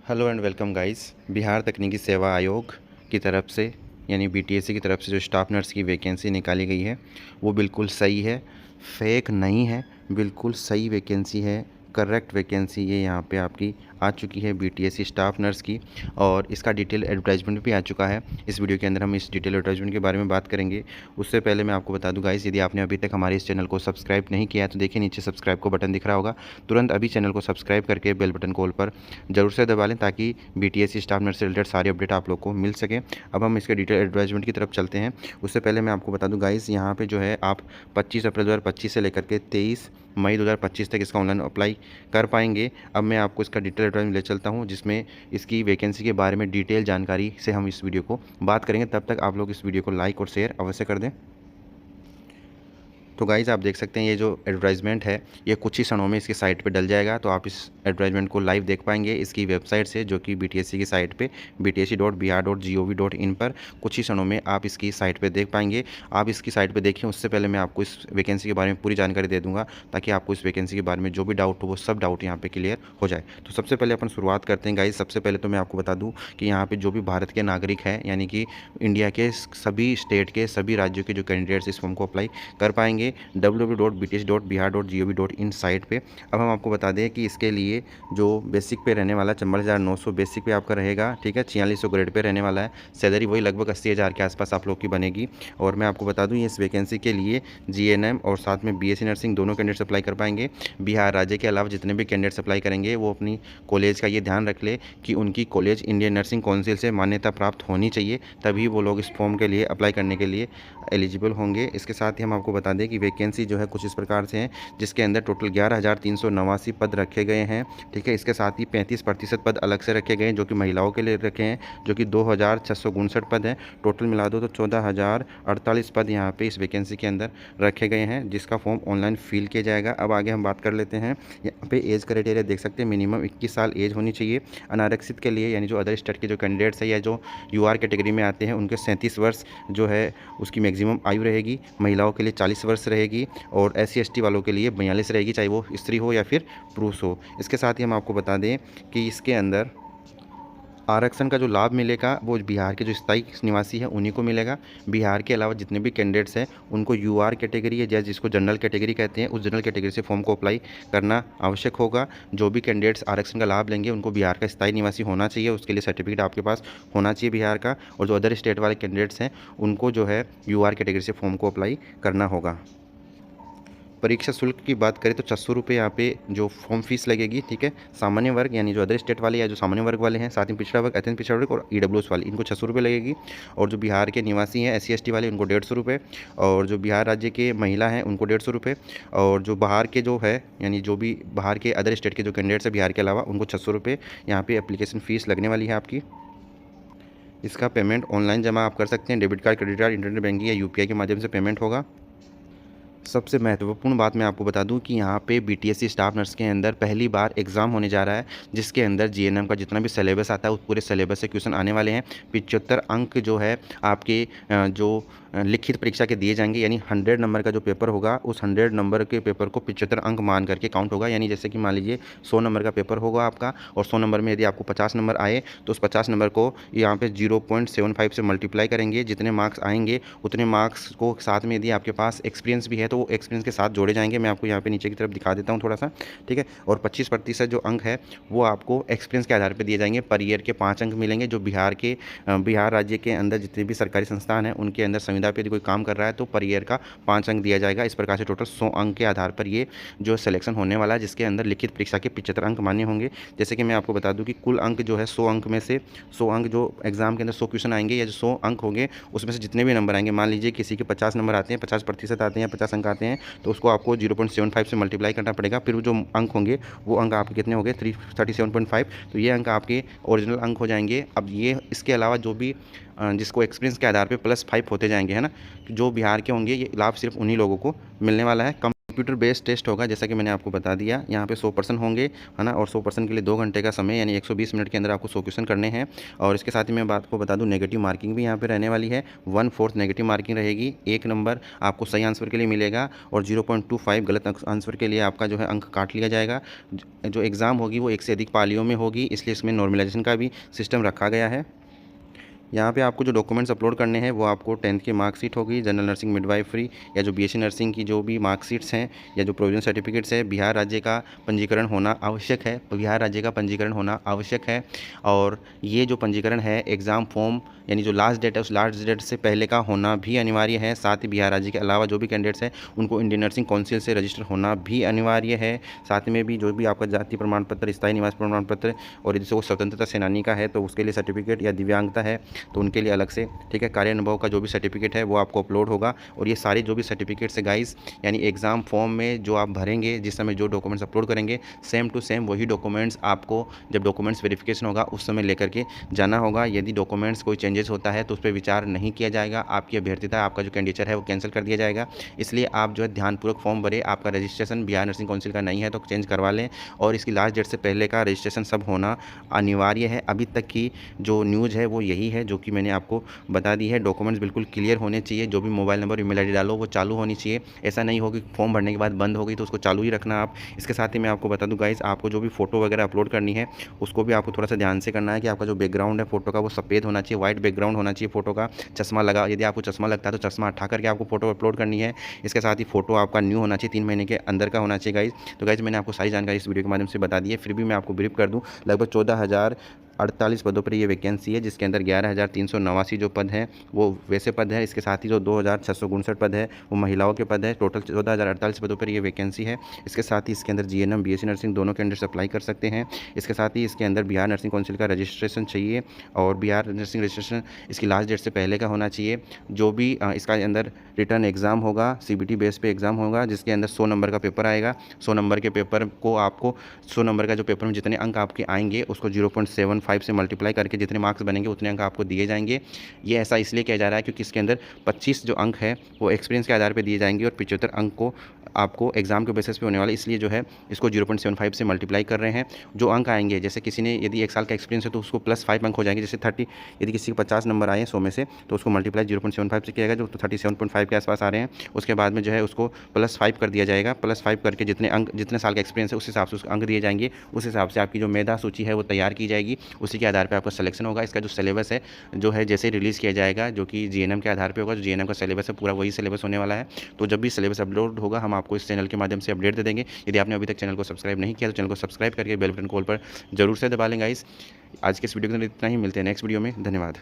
Hello and welcome guys. Bihar तकनीकी सेवा आयोग की तरफ से यानी बीटीएससी की तरफ से जो स्टाफ नर्स की वैकेंसी निकाली गई है वो बिल्कुल सही है, फेक नहीं है, बिल्कुल सही वैकेंसी है, करेक्ट वैकेंसी ये यहाँ पे आपकी आ चुकी है बीटीएससी स्टाफ नर्स की। और इसका डिटेल एडवर्टाइजमेंट भी आ चुका है। इस वीडियो के अंदर हम इस डिटेल एडवर्टाइजमेंट के बारे में बात करेंगे। उससे पहले मैं आपको बता दूं गाइस, यदि आपने अभी तक हमारे इस चैनल को सब्सक्राइब नहीं किया है तो देखिए नीचे सब्सक्राइब को बटन दिख रहा होगा, तुरंत अभी चैनल को सब्सक्राइब करके बेल बटन को ऑल पर जरूर से दबा लें ताकि बीटीएससी स्टाफ नर्स से रिलेटेड सारी अपडेट आप लोग को मिल सके। अब हम इसके डिटेल एडवर्टाइजमेंट की तरफ चलते हैं। उससे पहले मैं आपको बता दूं गाइस, यहाँ पे जो है आप 25 अप्रैल 2025 से लेकर के 23 मई 2025 तक इसका ऑनलाइन अप्लाई कर पाएंगे। अब मैं आपको इसका डिटेल एडवर्टाइजमेंट ले चलता हूँ जिसमें इसकी वैकेंसी के बारे में डिटेल जानकारी से हम इस वीडियो को बात करेंगे। तब तक आप लोग इस वीडियो को लाइक और शेयर अवश्य कर दें। तो गाइज़ आप देख सकते हैं ये जो एडवर्टाइजमेंट है ये कुछ ही क्षणों में इसकी साइट पे डल जाएगा, तो आप इस एडवर्टाइजमेंट को लाइव देख पाएंगे इसकी वेबसाइट से, जो कि बीटीएससी की साइट पे btsc.bihar.gov.in पर कुछ ही क्षणों में आप इसकी साइट पे देख पाएंगे। आप इसकी साइट पे देखें उससे पहले मैं आपको इस वैकेंसी के बारे में पूरी जानकारी दे दूँगा ताकि आपको इस वैकेंसी के बारे में जो भी डाउट हो वो सब डाउट यहाँ पर क्लियर हो जाए। तो सबसे पहले अपन शुरुआत करते हैं गाइज़। सबसे पहले तो मैं आपको बता दूँ कि यहाँ पर जो भी भारत के नागरिक हैं यानी कि इंडिया के सभी स्टेट के सभी राज्यों के जो कैंडिडेट्स इस फॉर्म को अप्लाई कर पाएंगे www.bts.bihar.gov.in साइट पे। अब हम आपको बता दें कि इसके लिए जो बेसिक पे रहने वाला 44,900 बेसिक पे आपका रहेगा, ठीक है। 4600 ग्रेड पे रहने वाला है। सैलरी वही लगभग 80,000 के आसपास आप लोग की बनेगी। और मैं आपको बता दूं इस वैकेंसी के लिए जीएनएम और साथ में बीएससी नर्सिंग दोनों कैंडिडेट्स अप्लाई कर पाएंगे। बिहार राज्य के अलावा जितने भी कैंडिडेट्स अप्लाई करेंगे वो अपनी कॉलेज का ये ध्यान रख ले कि उनकी कॉलेज इंडियन नर्सिंग काउंसिल से मान्यता प्राप्त होनी चाहिए, तभी वो लोग इस फॉर्म के लिए अप्लाई करने के लिए एलिजिबल होंगे। इसके साथ ही हम आपको बता दें कि वैकेंसी जो है कुछ इस प्रकार से है जिसके अंदर टोटल 11,389 पद रखे गए हैं, ठीक है। इसके साथ ही 35% पद अलग से रखे गए हैं जो कि महिलाओं के लिए रखे हैं, जो कि 2,659 पद हैं। टोटल मिला दो तो 14,048 पद यहाँ पे इस वैकेंसी के अंदर रखे गए हैं, जिसका फॉर्म ऑनलाइन फिल किया जाएगा। अब आगे हम बात कर लेते हैं। यहाँ पे एज क्राइटेरिया देख सकते हैं, मिनिमम 21 साल एज होनी चाहिए। अनारक्षित के लिए यानी जो अदर स्टेट के जो कैंडिडेट्स हैं या जो यूआर कैटेगरी में आते हैं उनके 37 वर्ष जो है उसकी मैक्सिमम आयु रहेगी। महिलाओं के लिए 40 वर्ष रहेगी और SC/ST वालों के लिए 42 रहेगी, चाहे वो स्त्री हो या फिर पुरुष हो। इसके साथ ही हम आपको बता दें कि इसके अंदर आरक्षण का जो लाभ मिलेगा वो बिहार के जो स्थायी निवासी हैं उन्हीं को मिलेगा। बिहार के अलावा जितने भी कैंडिडेट्स हैं उनको यूआर कैटेगरी या जिसको जनरल कैटेगरी कहते हैं उस जनरल कैटेगरी से फॉर्म को अप्लाई करना आवश्यक होगा। जो भी कैंडिडेट्स आरक्षण का लाभ लेंगे उनको बिहार का स्थायी निवासी होना चाहिए, उसके लिए सर्टिफिकेट आपके पास होना चाहिए बिहार का। और जो अदर स्टेट वाले कैंडिडेट्स हैं उनको जो है यूआर कैटेगरी से फॉर्म को अप्लाई करना होगा। परीक्षा शुल्क की बात करें तो 600 रुपये यहाँ पे जो फॉर्म फीस लगेगी, ठीक है। सामान्य वर्ग यानी जो अदर स्टेट वाले या जो सामान्य वर्ग वाले हैं, साथ ही पिछड़ा वर्ग, अत्यंत पिछड़ा वर्ग और ईडब्ल्यूएस वाले, इनको 600 रुपये लगेगी। और जो बिहार के निवासी हैं SC/ST वाले उनको 150 रुपये, और जो बिहार राज्य के महिला हैं उनको 150 रुपये, और जो बाहर के जो है यानी जो भी बाहर के अदर स्टेट के जो कैंडिडेट्स हैं बिहार के अलावा उनको 600 रुपये यहाँ पर एप्लीकेशन फ़ीस लगने वाली है आपकी। इसका पेमेंट ऑनलाइन जमा आप कर सकते हैं, debit card, credit card, internet banking या यूपीआई के माध्यम से पेमेंट होगा। सबसे महत्वपूर्ण बात मैं आपको बता दूं कि यहाँ पे बीटीएससी स्टाफ नर्स के अंदर पहली बार एग्ज़ाम होने जा रहा है, जिसके अंदर जीएनएम का जितना भी सिलेबस आता है उस पूरे सिलेबस से क्वेश्चन आने वाले हैं। 75 अंक जो है आपके जो लिखित परीक्षा के दिए जाएंगे, यानी 100 नंबर का जो पेपर होगा उस 100 नंबर के पेपर को 75 अंक मान करके काउंट होगा। यानी जैसे कि मान लीजिए 100 नंबर का पेपर होगा आपका, और 100 नंबर में यदि आपको 50 नंबर आए तो उस 50 नंबर को यहाँ पे 0.75 से मल्टीप्लाई करेंगे। जितने मार्क्स आएंगे उतने मार्क्स को साथ में यदि आपके पास एक्सपीरियंस भी है तो वो एक्सपीरियंस के साथ जोड़े जाएंगे। मैं आपको यहाँ पे नीचे की तरफ दिखा देता हूँ थोड़ा सा, ठीक है। और 25% जो अंक है वो आपको एक्सपीरियंस के आधार पर दिए जाएंगे। पर ईयर के 5 अंक मिलेंगे। जो बिहार राज्य के अंदर जितने भी सरकारी संस्थान हैं उनके अंदर संविदा पर यदि कोई काम कर रहा है तो पर ईयर का 5 अंक दिया जाएगा। इस प्रकार से टोटल 100 अंक के आधार पर ये जो सिलेक्शन होने वाला है, जिसके अंदर लिखित परीक्षा के 75 अंक मान्य होंगे। जैसे कि मैं आपको बता दूं कि कुल अंक जो है 100 अंक में से 100 अंक जो एग्जाम के अंदर 100 क्वेश्चन आएंगे या जो 100 अंक होंगे उसमें से जितने भी नंबर आएंगे, मान लीजिए किसी के 50 नंबर आते हैं, 50% आते हैं, 50 अंक आते हैं, तो उसको आपको 0.75 से मल्टीप्लाई करना पड़ेगा। फिर जो अंक होंगे वो अंक आपके कितने होंगे 337.5, तो ये अंक आपके ओरिजिनल अंक हो जाएंगे। अब ये इसके अलावा जो भी जिसको एक्सपीरियंस के आधार पे +5 होते जाएंगे, है ना। जो बिहार के होंगे ये लाभ सिर्फ उन्हीं लोगों को मिलने वाला है, कम कंप्यूटर बेस्ड टेस्ट होगा, जैसा कि मैंने आपको बता दिया। यहाँ पे 100% होंगे, है ना, और 100% के लिए 2 घंटे का समय यानी 120 मिनट के अंदर आपको 100 क्वेश्चन करने हैं। और इसके साथ ही मैं बात को बता दूँ, नेगेटिव मार्किंग भी यहाँ पे रहने वाली है। 1/4 नेगेटिव मार्किंग रहेगी, 1 नंबर आपको सही आंसर के लिए मिलेगा और 0.25 गलत आंसर के लिए आपका जो है अंक काट लिया जाएगा। जो एग्ज़ाम होगी वो 1 से अधिक पालियों में होगी, इसलिए इसमें नॉर्मलाइजेशन का भी सिस्टम रखा गया है। यहाँ पे आपको जो डॉक्यूमेंट्स अपलोड करने हैं वो आपको 10th की मार्कशीट होगी, जनरल नर्सिंग मिडवाइफरी या जो बीएससी नर्सिंग की जो भी मार्कशीट्स हैं या जो प्रोविजन सर्टिफिकेट्स है, बिहार राज्य का पंजीकरण होना आवश्यक है। बिहार राज्य का पंजीकरण होना आवश्यक है। और ये जो पंजीकरण है एग्ज़ाम फॉर्म यानी जो लास्ट डेट है उस लास्ट डेट से पहले का होना भी अनिवार्य है। साथ ही बिहार राज्य के अलावा जो भी कैंडिडेट्स हैं उनको इंडियन नर्सिंग काउंसिल से रजिस्टर होना भी अनिवार्य है। साथ में भी जो भी आपका जाति प्रमाण पत्र, स्थायी निवास प्रमाण पत्र और यदि वो स्वतंत्रता सेनानी का है तो उसके लिए सर्टिफिकेट या दिव्यांगता है तो उनके लिए अलग से, ठीक है, कार्य अनुभव का जो भी सर्टिफिकेट है वो आपको अपलोड होगा। और ये सारे जो भी सर्टिफिकेट्स है गाइस, यानी एग्ज़ाम फॉर्म में जो आप भरेंगे, जिस समय जो डॉक्यूमेंट्स अपलोड करेंगे, सेम टू सेम वही डॉक्यूमेंट्स आपको जब डॉक्यूमेंट्स वेरिफिकेशन होगा उस समय लेकर के जाना होगा। यदि डॉक्यूमेंट्स कोई चेंजेस होता है तो उस पर विचार नहीं किया जाएगा, आपकी अभ्यर्थता, आपका जो कैंडिडेचर है वो कैंसिल कर दिया जाएगा। इसलिए आप जो है ध्यानपूर्वक फॉर्म भरें। आपका रजिस्ट्रेशन बिहार नर्सिंग काउंसिल का नहीं है तो चेंज करवा लें, और इसकी लास्ट डेट से पहले का रजिस्ट्रेशन सब होना अनिवार्य है। अभी तक की जो न्यूज़ है वो यही है जो कि मैंने आपको बता दी है। डॉक्यूमेंट्स बिल्कुल क्लियर होने चाहिए, जो भी मोबाइल नंबर, ईमेल आईडी डालो वो चालू होनी चाहिए। ऐसा नहीं हो कि फॉर्म भरने के बाद बंद हो गई तो उसको चालू ही रखना आप। इसके साथ ही मैं आपको बता दूं गाइस, आपको जो भी फोटो वगैरह अपलोड करनी है उसको भी आपको थोड़ा सा ध्यान से करना है कि आपका जो बैकग्राउंड है फोटो का वो सफ़ेद होना चाहिए, व्हाइट बैकग्राउंड होना चाहिए फोटो का। चश्मा लगा, यदि आपको चश्मा लगता है तो चश्मा हटा करके आपको फोटो अपलोड करनी है। इसके साथ ही फोटो आपका न्यू होना चाहिए, 3 महीने के अंदर का होना चाहिए गाइस। तो गाइस मैंने आपको सारी जानकारी इस वीडियो के माध्यम से बता दी है, फिर भी मैं आपको ब्रीफ कर दूं। लगभग 14,048 पदों पर ये वैकेंसी है, जिसके अंदर 11,389 जो पद हैं वो वैसे पद है। इसके साथ ही जो 2,659 पद है वो महिलाओं के पद है। टोटल 14,048 पदों पर ये वैकेंसी है। इसके साथ ही इसके अंदर जीएनएम, बीएससी नर्सिंग दोनों कैंडिडेट्स अप्लाई कर सकते हैं। इसके साथ ही इसके अंदर बिहार नर्सिंग काउंसिल का रजिस्ट्रेशन चाहिए और बिहार नर्सिंग रजिस्ट्रेशन इसकी लास्ट डेट से पहले का होना चाहिए। जो भी इसका अंदर रिटर्न एग्ज़ाम होगा, सीबीटी बेस पे एग्ज़ाम होगा, जिसके अंदर 100 नंबर का पेपर आएगा। 100 नंबर के पेपर को आपको 100 नंबर का जो पेपर में जितने अंक आपके आएंगे उसको 0.75 से मल्टीप्लाई करके जितने मार्क्स बनेंगे उतने अंक आपको दिए जाएंगे। ये ऐसा इसलिए किया जा रहा है क्योंकि इसके अंदर 25 जो अंक है वो एक्सपीरियंस के आधार पर दिए जाएंगे और 75 अंक को आपको एग्जाम के बेसिस पे होने वाला, इसलिए जो है इसको 0.75 से मल्टीप्लाई कर रहे हैं। जो अंक आएंगे, जैसे किसी ने यदि 1 साल का एक्सपीरियंस है तो उसको +5 अंक हो जाएंगे। जैसे 30, यदि किसी को 50 नंबर आए 100 में से तो उसको मल्टीप्लाई 0.75 से किया जाएगा, जो तो 37.5 के आसपास आ रहे हैं। उसके बाद में जो है उसको +5 कर दिया जाएगा। +5 करके जितने अंक, जितने साल का एक्सपीरियंस है उस हिसाब से उसको अंक दिए जाएंगे। उस हिसाब से आपकी जो मेधा सूची है वो तैयार की जाएगी, उसी के आधार पर आपका सिलेक्शन होगा। इसका जो सिलेबस है जो है जैसे रिलीज़ किया जाएगा, जो कि जीएनएम के आधार पर होगा। जो जीएनएम का सिलेबस है पूरा वही सिलेबस होने वाला है। तो जब भी सिलेबस अपलोड होगा हम आपको इस चैनल के माध्यम से अपडेट दे देंगे। यदि आपने अभी तक चैनल को सब्सक्राइब नहीं किया तो चैनल को सब्सक्राइब करके बेल बटन कॉल पर जरूर से दबा लें गाइस। आज के इस वीडियो के अंदर इतना ही, मिलते हैं नेक्स्ट वीडियो में। धन्यवाद।